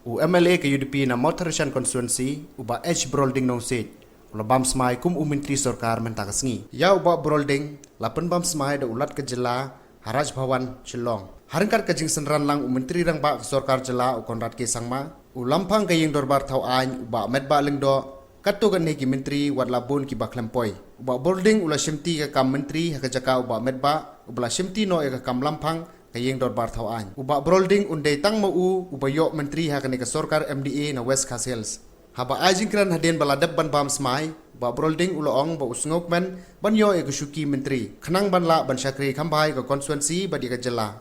U MLA ke UDP na Motorishan Constituency uba H Brolding nong seat. Ula bam Smai kum Myntri Sorkar mentakas ngi. Ya uba Brolding lapan bam Smai da ulat ke jela Haraj Bhawan Shillong. Haringkat ke jing senran lang Myntri rang ba Sorkar jela u konrat ke sangma. U lampang ke ying dorbar thau ain uba medba lingdo katu kan ki Myntri wat labun ki baklempoi. Uba Brolding ula shimti ke kam Myntri ha ke jaka uba medba ubla shimti no ke kam lampang kayeng dor bar thau an uba Brolding undai tang mau uba yok Myntri ha kane ka Sorkar MDA na West Coast Hills haba ajing kran haden baladab ban bam Smai uba Brolding uloong ba usngok men ban yo e kushuki Myntri khnang ban la ban shakri khambai ka constituency badi ka jela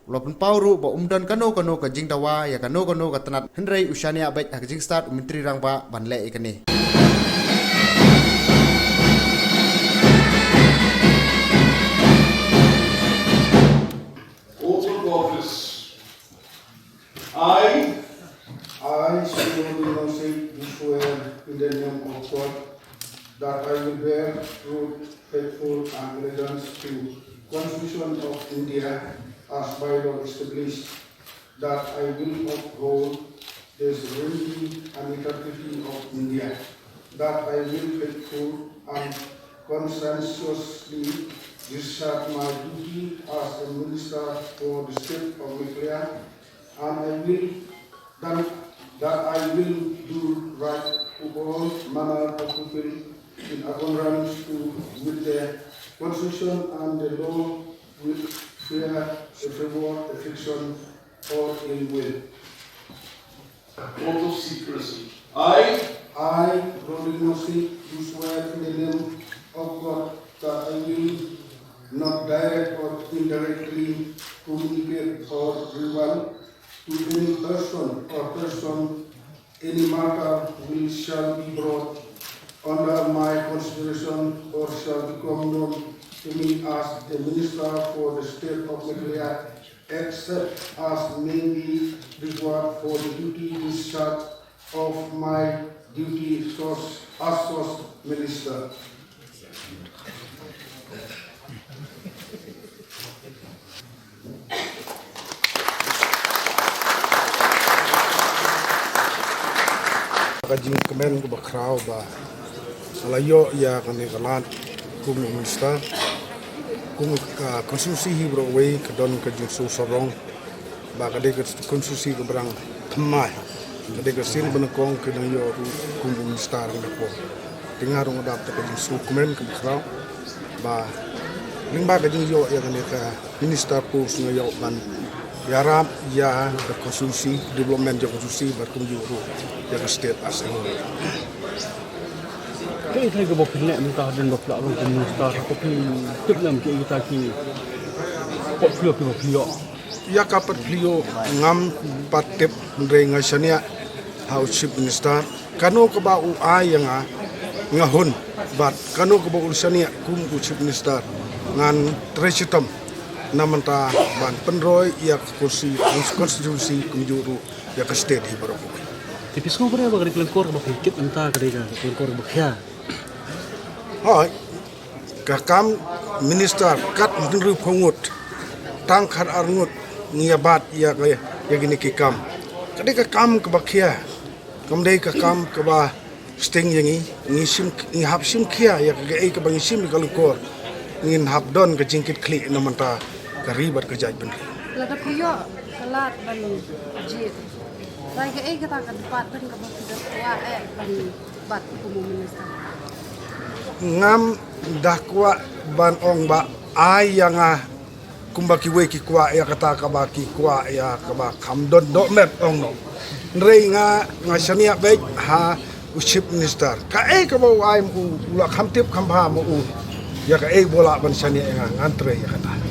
ulopun pauru ba umdan kano ka jingdawa ya kano ka tanat hendrai ushania baik ha jing start Myntri rang ba ban le ikane. Office. I solemnly swear in the name of God that I will bear true, faithful allegiance to Constitution of India as by law established, that I will uphold the sovereignty and integrity of India, that I will faithfully and conscientiously discharge my duty as a minister for the state of Myntri, and that I will do right to all manner of people in accordance with the Constitution and the law, with fear, favor, affection, or ill will. oath of secrecy. I, Brolding, do swear in the name of God that I will not direct or indirectly communicate or reveal to any person any matter which shall be brought under my consideration or shall become known to me as the Minister for the State of Myntri, except as may be required for the duty discharge of my duty as first Minister. Kajing kemen ke bakrau ba alayo ya kane kalat kum minister kum konstitusi hibro we kedon kajing su sorong ba kade konstitusi ke berang kemai kade ke sin benekong ke yo kum minister ngako dengar ngada ta kajing su kemen ke bakrau ba lingba kajing yo ya kane ka minister pus ngayo ban yarap ya konstitusi development jo konstitusi berkum juru ya state asing. Kaya tayo ba pinag mentah dan bapak orang komunistar tapi tetap dalam kita ki popular people. Ya kapat beliau ngam patip mendengar sania House Chief Minister kanu ke bau yang ngahun bat kanu ke bau sania kum Chief Minister ngan tresitam namanta ban penroy ya konstitusi kumjuru ya ke state hibaro. Tapi semua berapa kali kelengkor berfikir entah kadang kelengkor berkhia. Hai, kakam minister kat Myntri Pongut tangkar arngut ngiabat ya gini kikam. Kadang kakam kebakia, kemudian kakam keba sting yangi ngisim ngihap sim kia ya kagai kebangisim di kelengkor ngin habdon kejingkit klik namanta karibat kejaj bener. Lada kuyo kelat ban jit. Lagi kita akan dapat ban kapal tidak kuat ban bat komunis. Ngam dah kuat ban ong ba ayang kumbaki weki kuat ya kata kabaki kuat ya kabak hamdon dok map ong no. Nrei ngashania baik ha Chief Minister. Ka kabau ai mu ulak hamtip khamha mu ya ka bola ban shania ngantre ya kata.